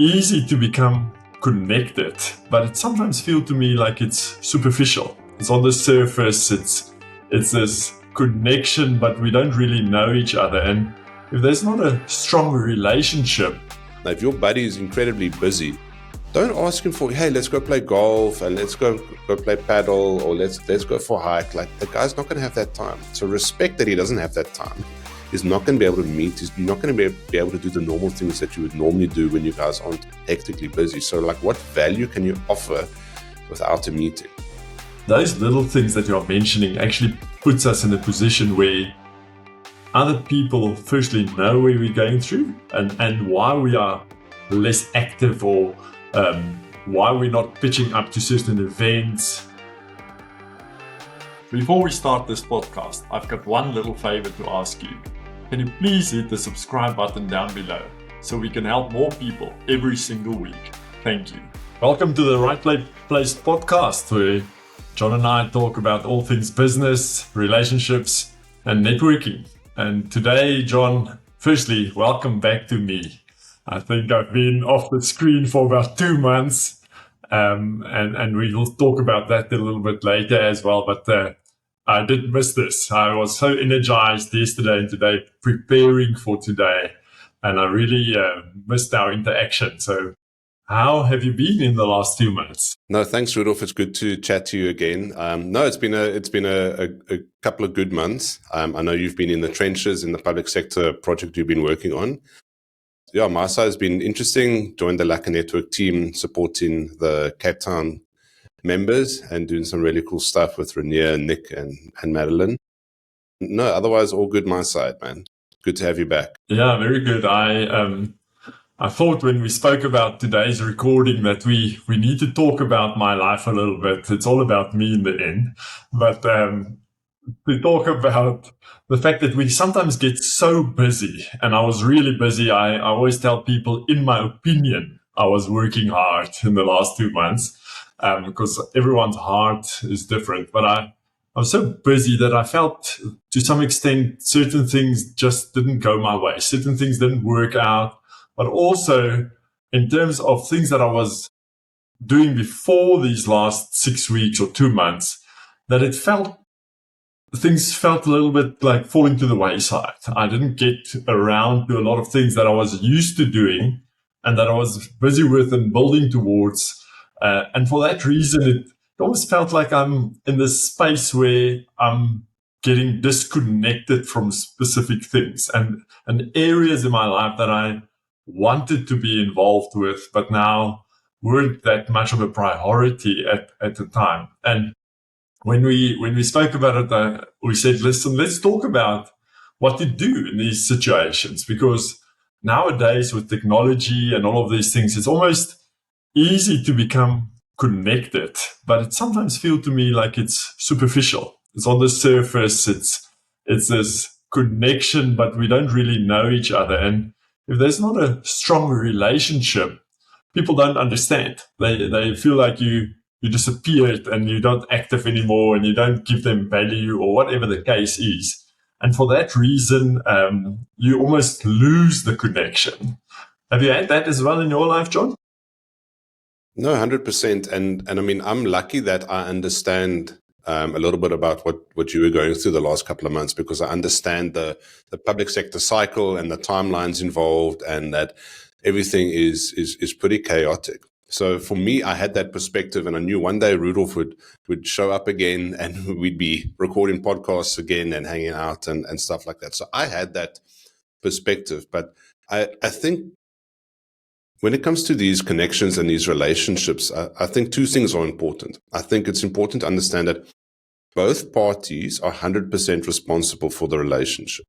easy to become connected, but it sometimes feels to me like it's superficial. It's on the surface, it's this connection, but we don't really know each other. And if there's not a strong relationship, now, if your buddy is incredibly busy, don't ask him for, hey, let's go play golf and let's go play paddle, or let's go for a hike. Like, the guy's not going to have that time. So respect that he doesn't have that time. He's not going to be able to meet. He's not going to be able to do the normal things that you would normally do when you guys aren't hectically busy. So, like, what value can you offer without a meeting? Those little things that you're mentioning actually puts us in a position where other people firstly know where we're going through and why we are less active, or why we're not pitching up to certain events. Before we start this podcast, I've got one little favor to ask you. Can you please hit the subscribe button down below so we can help more people every single week? Thank you. Welcome to the Right Place podcast, where John and I talk about all things business, relationships, and networking. And today, John, firstly, welcome back to me. I think I've been off the screen for about 2 months, and we will talk about that a little bit later as well. But I did miss this. I was so energized yesterday and today preparing for today, and I really missed our interaction. So how have you been in the last 2 months? No, thanks, Rudolf. It's good to chat to you again. No, it's been a couple of good months. I know you've been in the trenches in the public sector project you've been working on. Yeah, my side has been interesting. Joined the Lacquer Network team, supporting the Cape Town members and doing some really cool stuff with Rainier, Nick, and Madeline. No, otherwise all good my side, man. Good to have you back. Yeah, very good. I thought when we spoke about today's recording that we need to talk about my life a little bit. It's all about me in the end. But to talk about the fact that we sometimes get so busy, and I was really busy. I always tell people, in my opinion, I was working hard in the last 2 months, because everyone's heart is different. But I was so busy that I felt, to some extent, certain things just didn't go my way. Certain things didn't work out. But also, in terms of things that I was doing before these last 6 weeks or 2 months, that things felt a little bit like falling to the wayside. I didn't get around to a lot of things that I was used to doing and that I was busy with and building towards. And for that reason, it almost felt like I'm in this space where I'm getting disconnected from specific things and areas in my life that I wanted to be involved with, but now weren't that much of a priority at the time. And when we spoke about it, we said, listen, let's talk about what to do in these situations, because nowadays with technology and all of these things, it's almost easy to become connected, but it sometimes feels to me like it's superficial. It's on the surface. It's this connection, but we don't really know each other. And if there's not a strong relationship, people don't understand. They feel like you disappeared and you're not active anymore and you don't give them value, or whatever the case is. And for that reason, you almost lose the connection. Have you had that as well in your life, John? No, 100%. And I mean, I'm lucky that I understand a little bit about what you were going through the last couple of months, because I understand the public sector cycle and the timelines involved, and that everything is pretty chaotic. So for me, I had that perspective, and I knew one day Rudolf would show up again and we'd be recording podcasts again and hanging out and stuff like that. So I had that perspective. But I think when it comes to these connections and these relationships, I think two things are important. I think it's important to understand that both parties are 100% responsible for the relationship.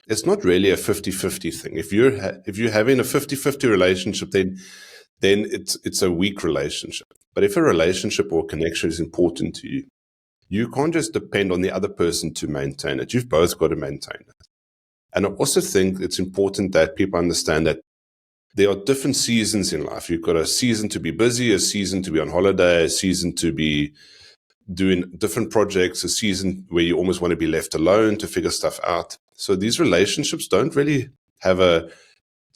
It's not really a 50-50 thing. If you're having a 50-50 relationship, then it's a weak relationship. But if a relationship or connection is important to you, you can't just depend on the other person to maintain it. You've both got to maintain it. And I also think it's important that people understand that there are different seasons in life. You've got a season to be busy, a season to be on holiday, a season to be doing different projects, a season where you almost want to be left alone to figure stuff out. So these relationships don't really have a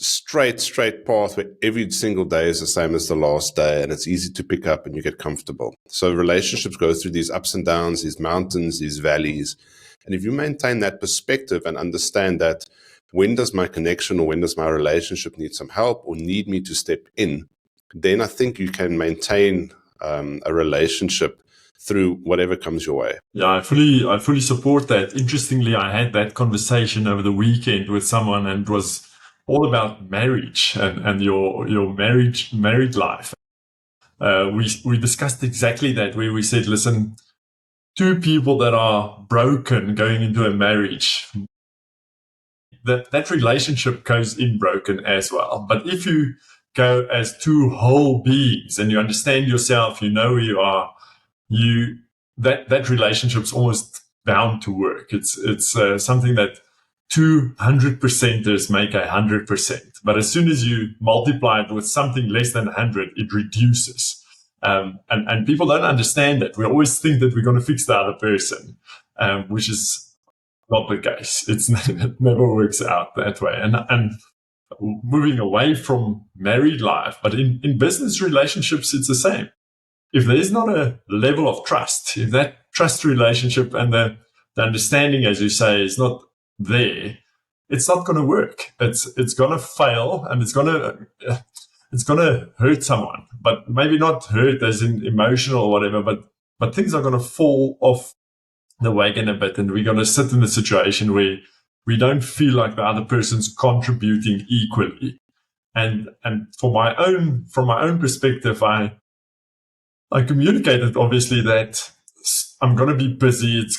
straight path where every single day is the same as the last day, and it's easy to pick up and you get comfortable. So relationships go through these ups and downs, these mountains, these valleys. And if you maintain that perspective and understand that when does my connection or when does my relationship need some help or need me to step in, then I think you can maintain a relationship through whatever comes your way. Yeah, I fully support that. Interestingly, I had that conversation over the weekend with someone, and it was all about marriage and your married life. We discussed exactly that, where we said, listen, two people that are broken going into a marriage, that relationship goes in broken as well. But if you go as two whole beings and you understand yourself, you know who you are, that relationship's almost bound to work. It's something that 200%ers make 100%. But as soon as you multiply it with something less than 100, it reduces. And people don't understand it. We always think that we're going to fix the other person, which is not the case. It never works out that way. And moving away from married life, but in business relationships, it's the same. If there is not a level of trust, if that trust relationship and the understanding, as you say, is not there, it's not going to work. It's going to fail, and it's going to hurt someone, but maybe not hurt as in emotional or whatever, but things are going to fall off the wagon a bit, and we're going to sit in a situation where we don't feel like the other person's contributing equally. And from my own perspective, I communicated obviously that I'm going to be busy. It's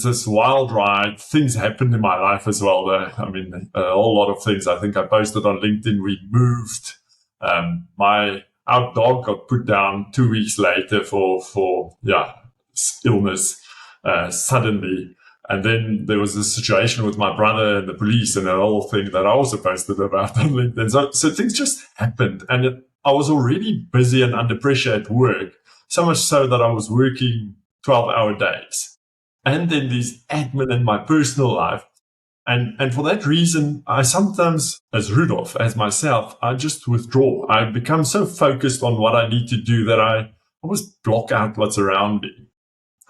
this wild ride. Things happened in my life as well. A whole lot of things. I think I posted on LinkedIn. We moved. Our dog got put down 2 weeks later for illness suddenly. And then there was this situation with my brother and the police and the whole thing that I also posted about on LinkedIn. So things just happened, and I was already busy and under pressure at work, so much so that I was working 12-hour days. And then these admin in my personal life. And for that reason, I sometimes, as Rudolf, as myself, I just withdraw. I become so focused on what I need to do that I almost block out what's around me.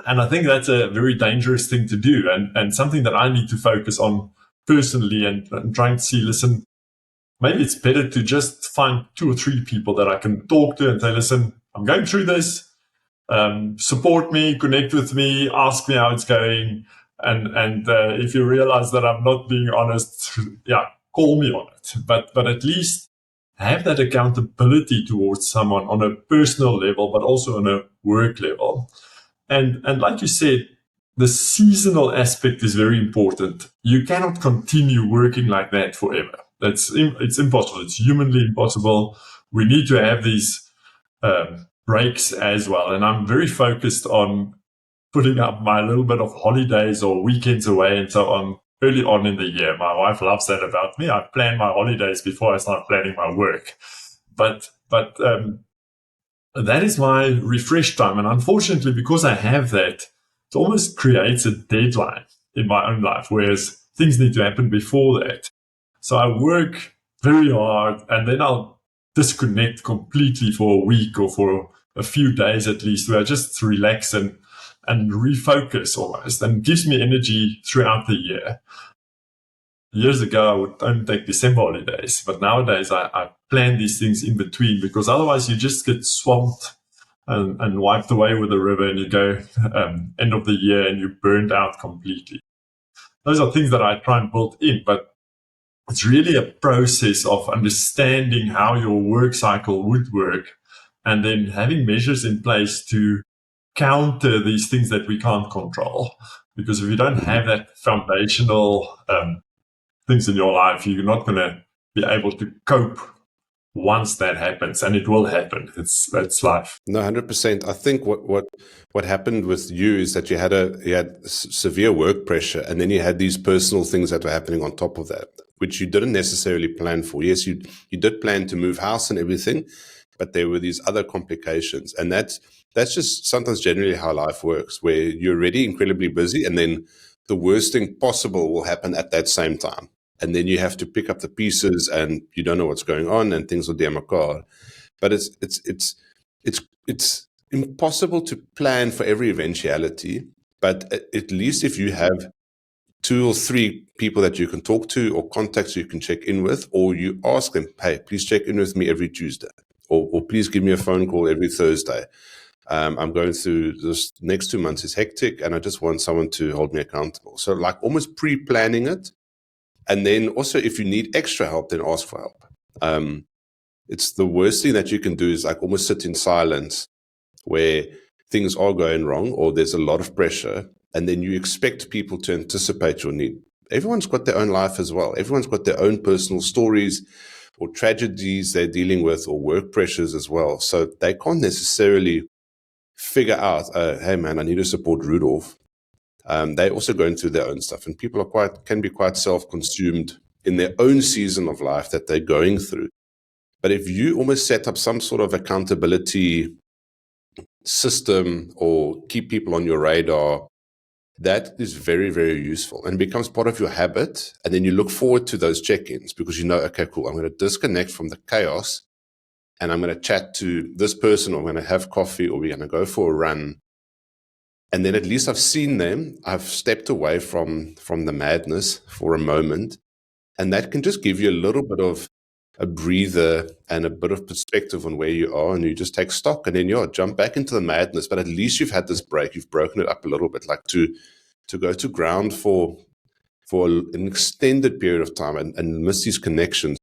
And I think that's a very dangerous thing to do, and something that I need to focus on personally, and trying to see, listen, maybe it's better to just find 2 or 3 people that I can talk to and say, listen, I'm going through this. Support me, connect with me, ask me how it's going. And if you realize that I'm not being honest, call me on it. But at least have that accountability towards someone on a personal level, but also on a work level. And like you said, the seasonal aspect is very important. You cannot continue working like that forever. It's impossible. It's humanly impossible. We need to have these breaks as well. And I'm very focused on putting up my little bit of holidays or weekends away and so on early on in the year. My wife loves that about me. I plan my holidays before I start planning my work. But that is my refresh time. And unfortunately, because I have that, it almost creates a deadline in my own life, whereas things need to happen before that. So I work very hard, and then I'll disconnect completely for a week or for a few days at least, where I just relax and refocus almost, and gives me energy throughout the year. Years ago, I would only take December holidays, but nowadays I plan these things in between, because otherwise you just get swamped and wiped away with the river, and you go end of the year and you're burned out completely. Those are things that I try and build in, but it's really a process of understanding how your work cycle would work, and then having measures in place to counter these things that we can't control. Because if you don't have that foundational things in your life, you're not going to be able to cope once that happens, and it will happen. That's life. No, 100%. I think what happened with you is that you had severe work pressure, and then you had these personal things that were happening on top of that, which you didn't necessarily plan for. Yes, you did plan to move house and everything, but there were these other complications, and that's just sometimes generally how life works, where you're already incredibly busy, and then the worst thing possible will happen at that same time. and then you have to pick up the pieces, and you don't know what's going on, and things will demarcate. But it's impossible to plan for every eventuality. But at least if you have 2 or 3 people that you can talk to, or contacts you can check in with, or you ask them, hey, please check in with me every Tuesday, or please give me a phone call every Thursday. I'm going through this next 2 months is hectic, and I just want someone to hold me accountable. So like almost pre-planning it. And then also, if you need extra help, then ask for help. It's the worst thing that you can do is like almost sit in silence where things are going wrong, or there's a lot of pressure, and then you expect people to anticipate your need. Everyone's got their own life as well. Everyone's got their own personal stories or tragedies they're dealing with, or work pressures as well. So they can't necessarily figure out, hey man, I need to support Rudolf. They're also going through their own stuff, and people can be quite self-consumed in their own season of life that they're going through. But if you almost set up some sort of accountability system, or keep people on your radar, that is very, very useful, and becomes part of your habit. And then you look forward to those check-ins, because you know, okay, cool, I'm going to disconnect from the chaos, and I'm going to chat to this person, or I'm going to have coffee, or we're going to go for a run. And then at least I've seen them. I've stepped away from the madness for a moment. And that can just give you a little bit of a breather and a bit of perspective on where you are. And you just take stock, and then jump back into the madness. But at least you've had this break. You've broken it up a little bit, like to go to ground for an extended period of time, and miss these connections.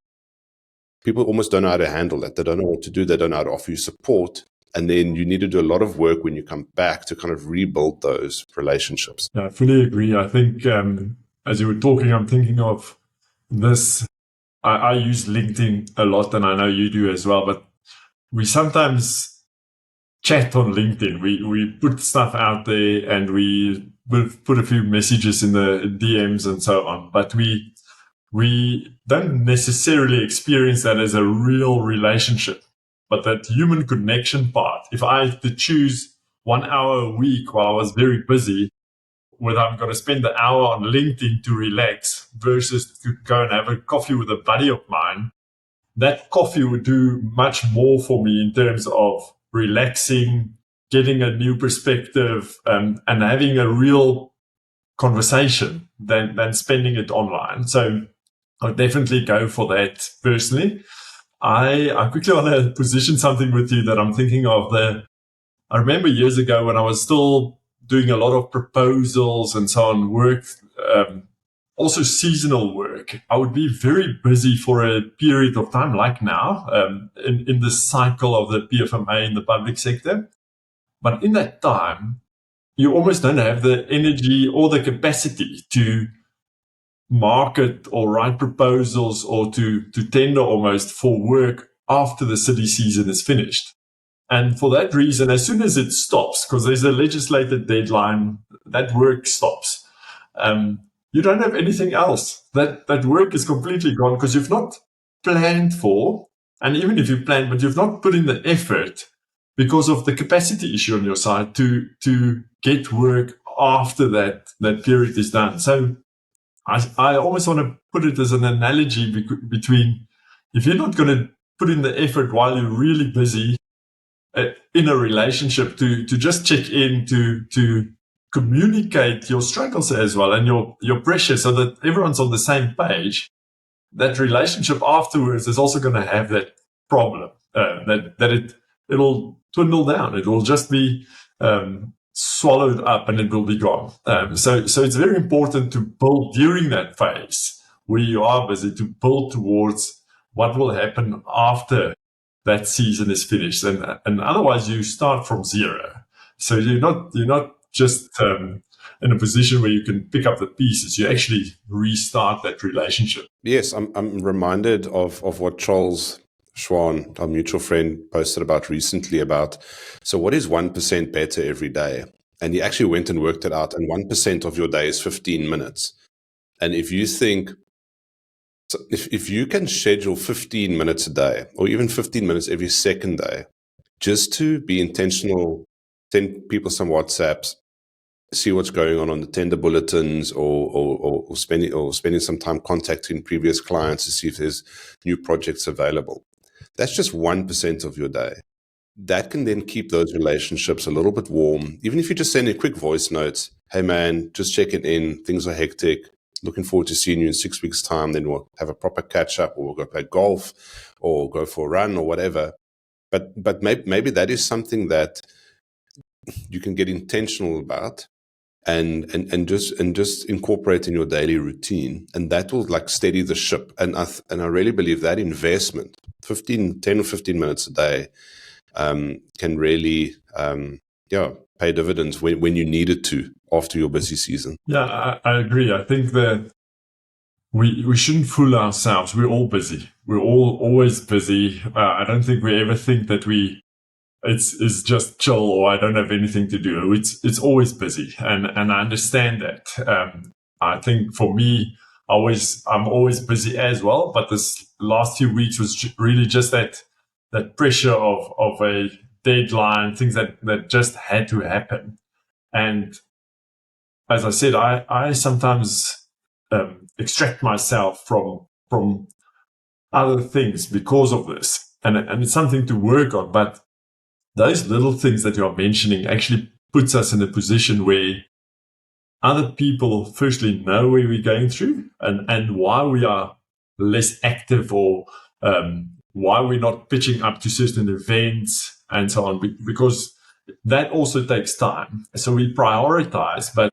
People almost don't know how to handle that. They don't know what to do. They don't know how to offer you support. And then you need to do a lot of work when you come back to kind of rebuild those relationships. Yeah, I fully agree. I think as you were talking, I'm thinking of this. I use LinkedIn a lot, and I know you do as well, but we sometimes chat on LinkedIn. We put stuff out there, and we put a few messages in the DMs and so on, but we don't necessarily experience that as a real relationship. But that human connection part, if I had to choose 1 hour a week while I was very busy, whether I'm going to spend the hour on LinkedIn to relax versus to go and have a coffee with a buddy of mine, that coffee would do much more for me in terms of relaxing, getting a new perspective, and having a real conversation than spending it online. So I'll definitely go for that personally. I quickly want to position something with you that I'm thinking of. I remember years ago when I was still doing a lot of proposals and so on, work, also seasonal work. I would be very busy for a period of time, like now, in the cycle of the PFMA in the public sector. But in that time, you almost don't have the energy or the capacity to market or write proposals or to tender almost for work after the city season is finished. And for that reason, as soon as it stops, because there's a legislated deadline, that work stops. You don't have anything else. That work is completely gone because you've not planned for, and even if you plan, but you've not put in the effort because of the capacity issue on your side to get work after that period is done. So I always want to put it as an analogy between, if you're not going to put in the effort while you're really busy in a relationship to just check in, to communicate your struggles as well and your pressure so that everyone's on the same page, that relationship afterwards is also going to have that problem, that it'll dwindle down. It will just be swallowed up and it will be gone. So it's very important to build during that phase where you are busy, to build towards what will happen after that season is finished. And otherwise you start from zero. So you're not just in a position where you can pick up the pieces. You actually restart that relationship. Yes, I'm reminded of what Charles Schwan, our mutual friend, posted about recently about, so what is 1% better every day? And he actually went and worked it out, and 1% of your day is 15 minutes. And if you think, so if you can schedule 15 minutes a day, or even 15 minutes every second day, just to be intentional, send people some WhatsApps, see what's going on the tender bulletins, or spending some time contacting previous clients to see if there's new projects available. That's just 1% of your day. That can then keep those relationships a little bit warm. Even if you just send a quick voice note, hey man, just checking in, things are hectic, looking forward to seeing you in 6 weeks' time, then we'll have a proper catch up, or we'll go play golf or go for a run or whatever. But maybe that is something that you can get intentional about, and just incorporate in your daily routine, and that will like steady the ship. And I really believe that investment, 10 or 15 minutes a day, can really pay dividends when you need it to after your busy season. Yeah, I agree. I think that we shouldn't fool ourselves. We're all busy. We're all always busy. I don't think we ever think that it's just chill, or I don't have anything to do. It's always busy, and I understand that. I think for me, I'm always busy as well. But this last 2 weeks was really just that pressure of a deadline, things that just had to happen. And as I said, I sometimes extract myself from other things because of this, and it's something to work on. But those little things that you're mentioning actually puts us in a position where other people firstly know where we're going through, and why we are less active, or why we're not pitching up to certain events and so on, because that also takes time. So we prioritize, but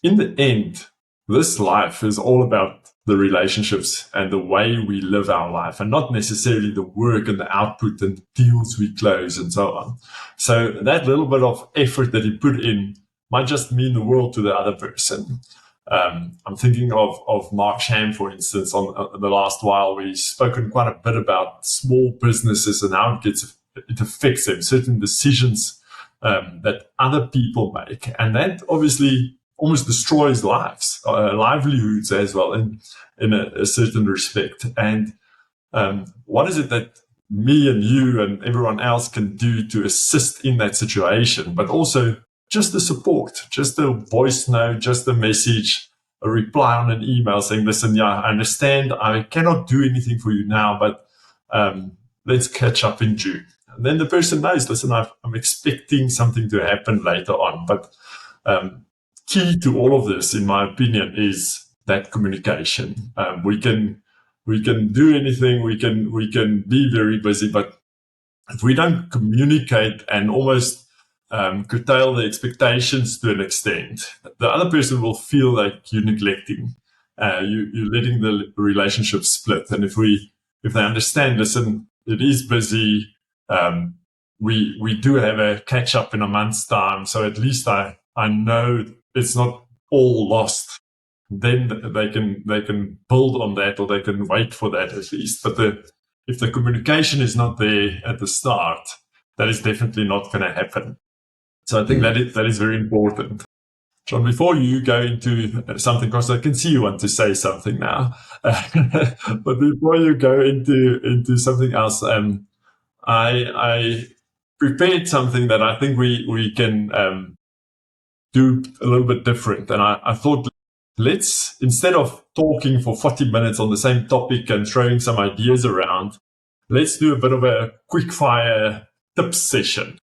in the end, this life is all about the relationships and the way we live our life, and not necessarily the work and the output and deals we close and so on. So that little bit of effort that you put in might just mean the world to the other person. I'm thinking of Mark Sham, for instance, on the last while. We've spoken quite a bit about small businesses and how it affects them, certain decisions that other people make. And that obviously almost destroys livelihoods as well, in a certain respect. And what is it that me and you and everyone else can do to assist in that situation? But also just the support, just a voice note, just a message, a reply on an email saying, listen, yeah, I understand I cannot do anything for you now, but let's catch up in June. And then the person knows, listen, I'm expecting something to happen later on. But key to all of this, in my opinion, is that communication. We can do anything. We can be very busy, but if we don't communicate and almost curtail the expectations to an extent, the other person will feel like you're neglecting. You're letting the relationship split. And if they understand, listen, it is busy. We do have a catch up in a month's time, so at least I know it's not all lost. Then they can build on that, or they can wait for that at least. But if the communication is not there at the start, that is definitely not going to happen. So I think that is very important. John, before you go into something, because I can see you want to say something now, but before you go into something else, I prepared something that I think we can do a little bit different. And I thought, let's, instead of talking for 40 minutes on the same topic and throwing some ideas around, let's do a bit of a quick fire tips session.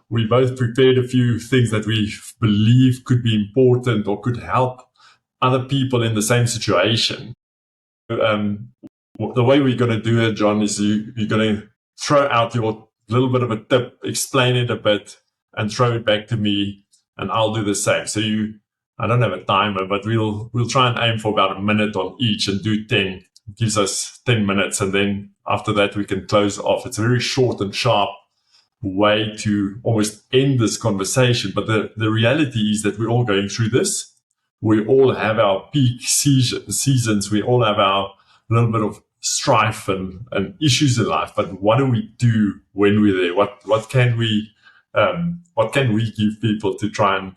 We both prepared a few things that we believe could be important or could help other people in the same situation. The way we're going to do it, John, is you're going to throw out your little bit of a tip, explain it a bit, and throw it back to me, and I'll do the same. So I don't have a timer, but we'll try and aim for about a minute on each and do 10. It gives us 10 minutes, and then after that we can close off. It's a very short and sharp way to almost end this conversation. But the reality is that we're all going through this. We all have our peak seasons. We all have our little bit of strife and issues in life. But what do we do when we're there? What can we give people to try and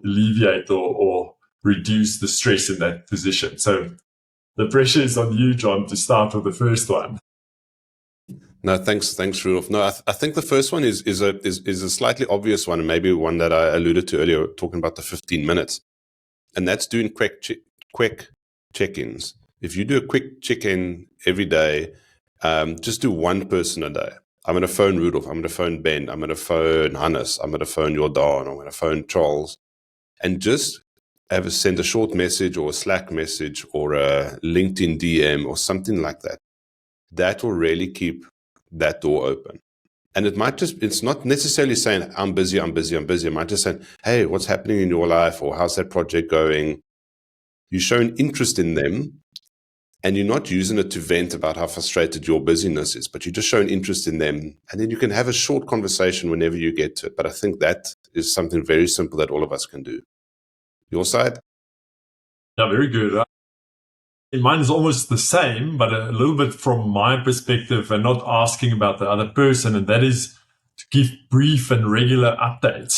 alleviate or reduce the stress in that position? So the pressure is on you, John, to start with the first one. No, thanks, Rudolf. No, I think the first one is a slightly obvious one, and maybe one that I alluded to earlier, talking about the 15 minutes, and that's doing quick check-ins. If you do a quick check-in every day, just do one person a day. I'm going to phone Rudolf. I'm going to phone Ben. I'm going to phone Hannes. I'm going to phone Jordan. I'm going to phone Charles, and just send a short message or a Slack message or a LinkedIn DM or something like that. That will really keep that door open. And it's not necessarily saying, I'm busy. It might just say, hey, what's happening in your life? Or how's that project going? You're showing interest in them, and you're not using it to vent about how frustrated your busyness is, but you're just showing interest in them. And then you can have a short conversation whenever you get to it. But I think that is something very simple that all of us can do. Your side? Yeah, very good. Mine is almost the same, but a little bit from my perspective and not asking about the other person. And that is to give brief and regular updates.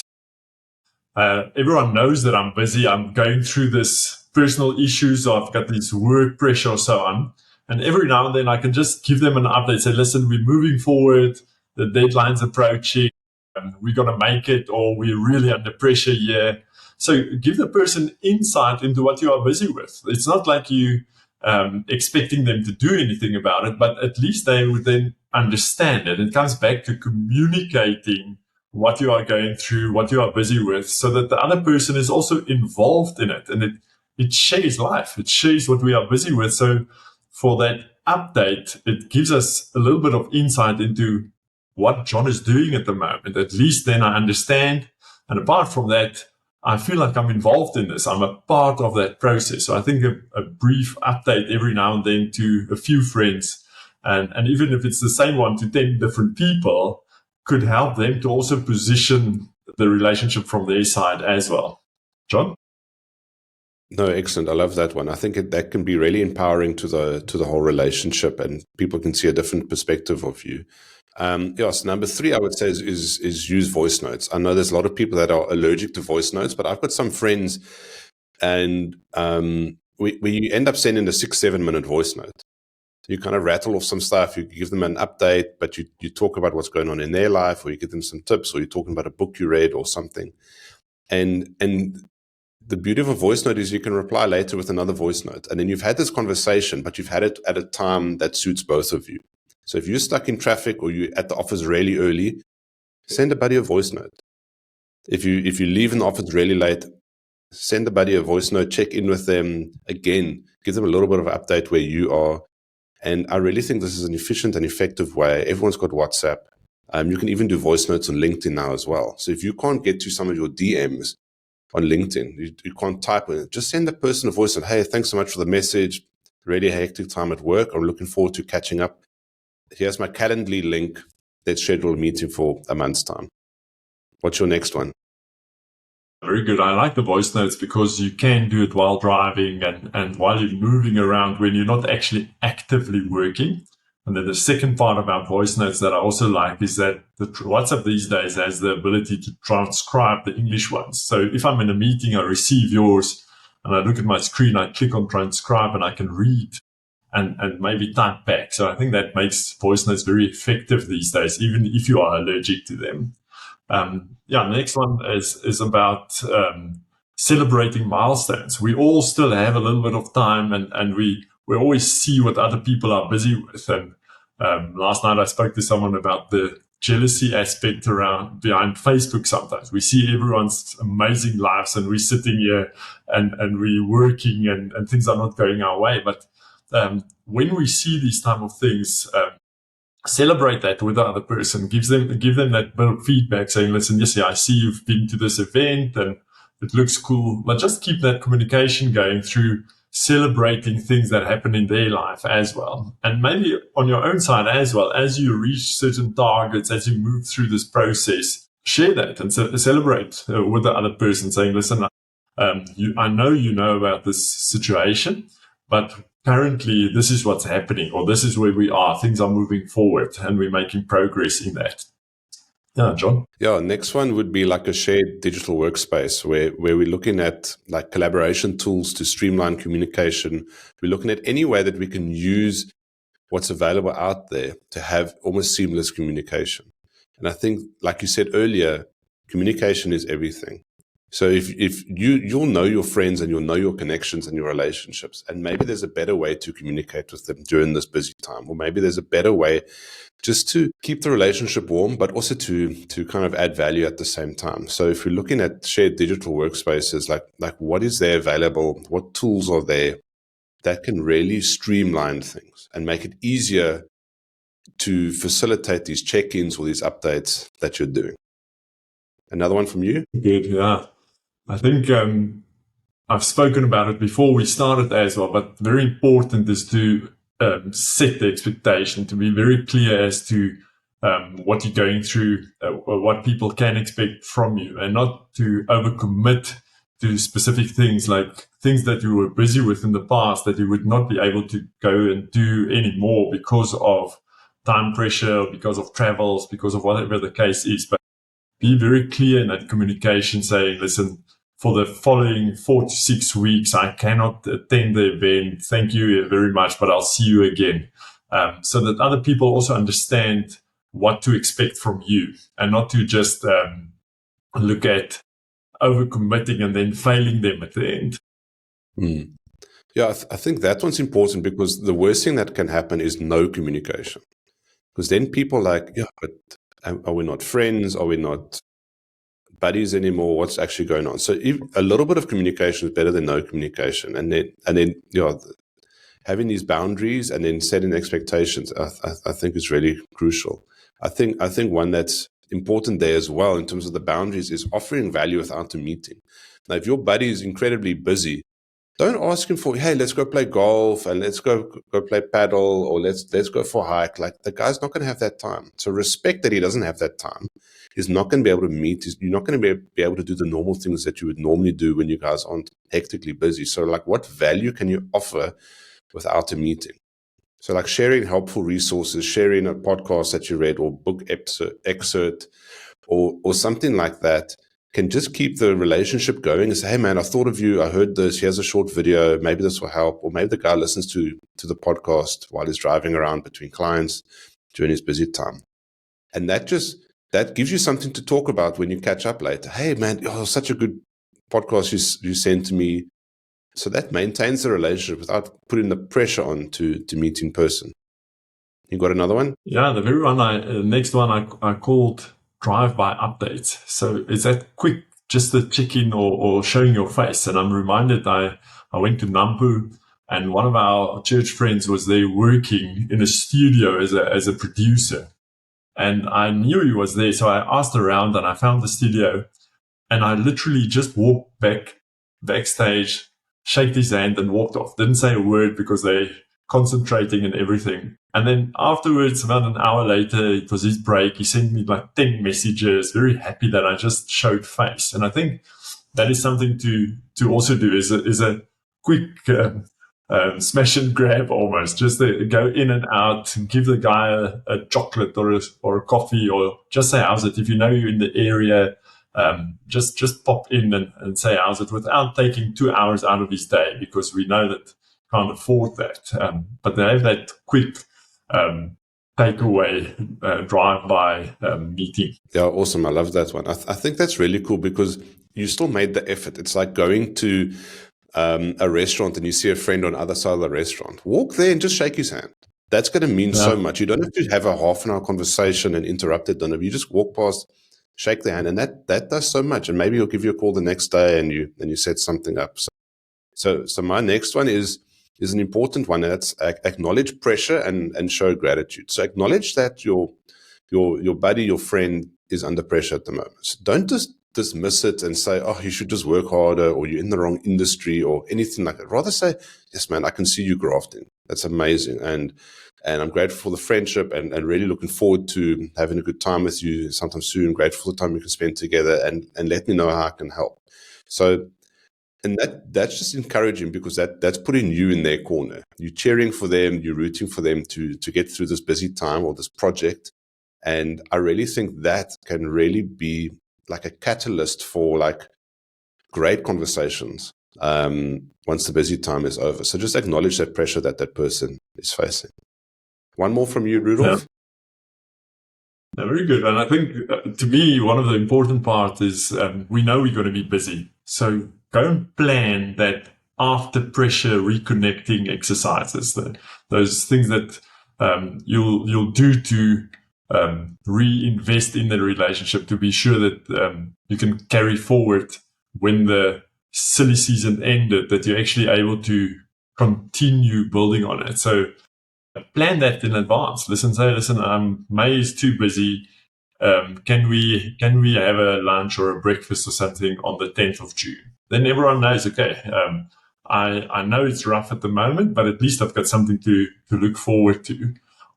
Everyone knows that I'm busy. I'm going through this personal issues. I've got this work pressure or so on. And every now and then I can just give them an update, say, listen, we're moving forward. The deadline's approaching. We're going to make it, or we're really under pressure here. So give the person insight into what you are busy with. It's not like you expecting them to do anything about it, but at least they would then understand it. It comes back to communicating what you are going through, what you are busy with, so that the other person is also involved in it. And it shares life. It shares what we are busy with. So for that update, it gives us a little bit of insight into what John is doing at the moment. At least then I understand. And apart from that, I feel like I'm involved in this. I'm a part of that process. So I think a brief update every now and then to a few friends, and even if it's the same one to 10 different people, could help them to also position the relationship from their side as well. John? No, excellent. I love that one. I think that can be really empowering to the whole relationship, and people can see a different perspective of you. Yes, number 3, I would say is use voice notes. I know there's a lot of people that are allergic to voice notes, but I've got some friends, and we end up sending a 6-7 minute voice note. You kind of rattle off some stuff. You give them an update, but you talk about what's going on in their life, or you give them some tips, or you're talking about a book you read or something. And the beauty of a voice note is you can reply later with another voice note. And then you've had this conversation, but you've had it at a time that suits both of you. So if you're stuck in traffic or you're at the office really early, send a buddy a voice note. If you leave in the office really late, send a buddy a voice note, check in with them again, give them a little bit of an update where you are. And I really think this is an efficient and effective way. Everyone's got WhatsApp. You can even do voice notes on LinkedIn now as well. So if you can't get to some of your DMs on LinkedIn, you can't type it, just send the person a voice note. Hey, thanks so much for the message. Really hectic time at work. I'm looking forward to catching up. Here's my Calendly link. Let's schedule a meeting for a month's time. What's your next one? Very good. I like the voice notes because you can do it while driving and while you're moving around when you're not actually actively working. And then the second part about voice notes that I also like is that the WhatsApp these days has the ability to transcribe the English ones. So if I'm in a meeting, I receive yours and I look at my screen, I click on transcribe and I can read and maybe type back. So I think that makes voice notes very effective these days, even if you are allergic to them. The next one is about celebrating milestones. We all still have a little bit of time, and we always see what other people are busy with. And last night I spoke to someone about the jealousy aspect behind Facebook. Sometimes we see everyone's amazing lives, and we're sitting here and we're working, and things are not going our way. But when we see these type of things, celebrate that with the other person, give them that bit of feedback saying, listen, yes, I see you've been to this event and it looks cool, but just keep that communication going through celebrating things that happen in their life as well. And maybe on your own side as well, as you reach certain targets, as you move through this process, share that and celebrate with the other person saying, listen, I know you know about this situation, but currently this is what's happening, or this is where we are. Things are moving forward and we're making progress in that. Yeah, John? Yeah, next one would be like a shared digital workspace where we're looking at like collaboration tools to streamline communication. We're looking at any way that we can use what's available out there to have almost seamless communication. And I think, like you said earlier, communication is everything. So if you'll know your friends and you'll know your connections and your relationships, and maybe there's a better way to communicate with them during this busy time, or maybe there's a better way just to keep the relationship warm, but also to kind of add value at the same time. So if you're looking at shared digital workspaces, like what is there available, what tools are there that can really streamline things and make it easier to facilitate these check-ins or these updates that you're doing. Another one from you? Good, yeah. I think I've spoken about it before we started as well, but very important is to set the expectation, to be very clear as to what you're going through, or what people can expect from you, and not to overcommit to specific things, like things that you were busy with in the past that you would not be able to go and do anymore because of time pressure, because of travels, because of whatever the case is. But be very clear in that communication, saying, listen, for the following 4 to 6 weeks, I cannot attend the event. Thank you very much, but I'll see you again. So that other people also understand what to expect from you, and not to just look at overcommitting and then failing them at the end. Mm. Yeah, I think that one's important, because the worst thing that can happen is no communication. Because then people are like, yeah, but are we not friends? Are we not buddies anymore? What's actually going on? So a little bit of communication is better than no communication. And then having these boundaries and then setting expectations, I think is really crucial. I think one that's important there as well in terms of the boundaries is offering value without a meeting. Now, if your buddy is incredibly busy, don't ask him for, hey, let's go play golf and let's go play paddle, or let's go for a hike. Like, the guy's not going to have that time. So respect that he doesn't have that time. He's not going to be able to meet. You're not going to be able to do the normal things that you would normally do when you guys aren't hectically busy. So, like, what value can you offer without a meeting? So, like, sharing helpful resources, sharing a podcast that you read, or book excerpt, or something like that, can just keep the relationship going and say, hey, man, I thought of you. I heard this. Here's a short video. Maybe this will help. Or maybe the guy listens to the podcast while he's driving around between clients during his busy time. And that gives you something to talk about when you catch up later. Hey, man, such a good podcast you sent to me. So that maintains the relationship without putting the pressure on to meet in person. You got another one? Yeah, the very one next one I called drive-by updates. So it's that quick, just the check-in or showing your face. And I'm reminded I went to Nampu, and one of our church friends was there working in a studio as a producer. And I knew he was there, so I asked around and I found the studio, and I literally just walked backstage, shaked his hand and walked off. Didn't say a word because they're concentrating and everything. And then afterwards, about an hour later, it was his break. He sent me like 10 messages, very happy that I just showed face. And I think that is something to also do, is a quick smash and grab almost. Just go in and out, give the guy a chocolate or a coffee, or just say how's it. If you know you're in the area, just pop in and say how's it, without taking 2 hours out of his day, because we know that can't afford that. But they have that quick takeaway drive-by meeting. Yeah, awesome. I love that one. I think that's really cool, because you still made the effort. It's like going to a restaurant and you see a friend on the other side of the restaurant. Walk there and just shake his hand. That's going to mean so much. You don't have to have a half an hour conversation and interrupt it. You just walk past, shake their hand, and that does so much. And maybe he'll give you a call the next day and you set something up. So my next one is an important one. That's acknowledge pressure and show gratitude. So acknowledge that your buddy, your friend, is under pressure at the moment. So don't just dismiss it and say, oh, you should just work harder, or you're in the wrong industry, or anything like that. Rather say, yes, man, I can see you grafting. That's amazing. And I'm grateful for the friendship and really looking forward to having a good time with you sometime soon. Grateful for the time we can spend together, and let me know how I can help. So, and that's just encouraging, because that's putting you in their corner. You're cheering for them, you're rooting for them to get through this busy time or this project. And I really think that can really be like a catalyst for like great conversations once the busy time is over. So just acknowledge that pressure that person is facing. One more from you, Rudolf. Yeah, very good. And I think to me, one of the important parts is we know we're going to be busy. So go and plan that after pressure reconnecting exercises, those things that you'll do to reinvest in the relationship to be sure that you can carry forward when the silly season ended, that you're actually able to continue building on it. So plan that in advance. Listen, May is too busy. Can we have a lunch or a breakfast or something on the 10th of June? Then everyone knows, okay, I know it's rough at the moment, but at least I've got something to look forward to.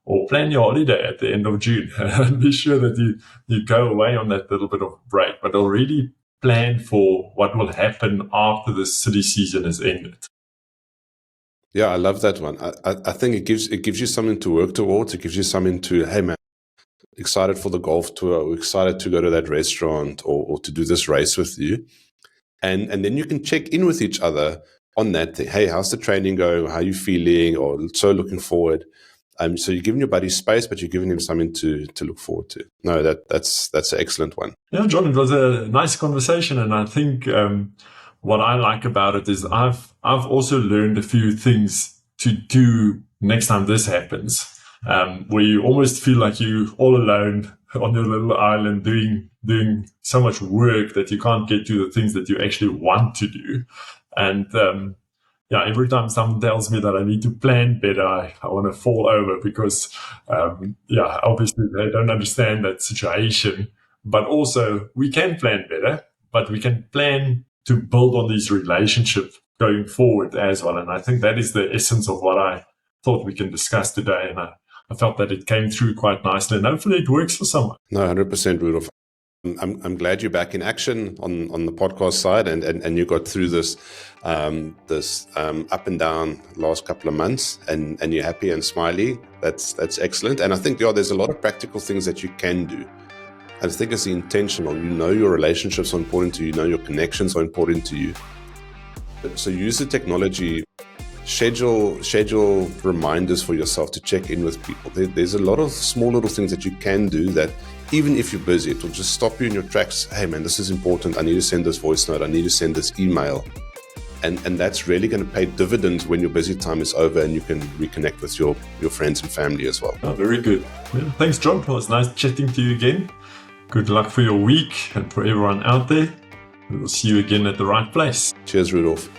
Or plan your holiday at the end of June. Be sure that you go away on that little bit of break, but already plan for what will happen after the city season has ended. Yeah, I love that one. I think it gives you something to work towards. It gives you something to, hey man, excited for the golf tour, or excited to go to that restaurant or to do this race with you. And then you can check in with each other on that thing. Hey, how's the training going? How are you feeling? Or so looking forward. So you're giving your buddy space, but you're giving him something to look forward to. No, that's an excellent one. Yeah, John, it was a nice conversation, and I think what I like about it is I've also learned a few things to do next time this happens, where you almost feel like you're all alone on your little island doing so much work that you can't get to the things that you actually want to do, and yeah, every time someone tells me that I need to plan better, I want to fall over because, yeah, obviously they don't understand that situation. But also, we can plan better, but we can plan to build on these relationships going forward as well. And I think that is the essence of what I thought we can discuss today. And I felt that it came through quite nicely, and hopefully it works for someone. No, 100%, Rudolf. I'm glad you're back in action on the podcast side, and you got through this up and down last couple of months, and you're happy and smiley. That's excellent. And I think there's a lot of practical things that you can do. I think it's intentional. You know your relationships are important to you. You know your connections are important to you. So use the technology. Schedule reminders for yourself to check in with people. There's a lot of small little things that you can do that, even if you're busy, it will just stop you in your tracks. Hey man, this is important. I need to send this voice note. I need to send this email. And that's really going to pay dividends when your busy time is over and you can reconnect with your friends and family as well. Oh, very good. Yeah, thanks, John. It was nice chatting to you again. Good luck for your week and for everyone out there. We will see you again at the right place. Cheers, Rudolf.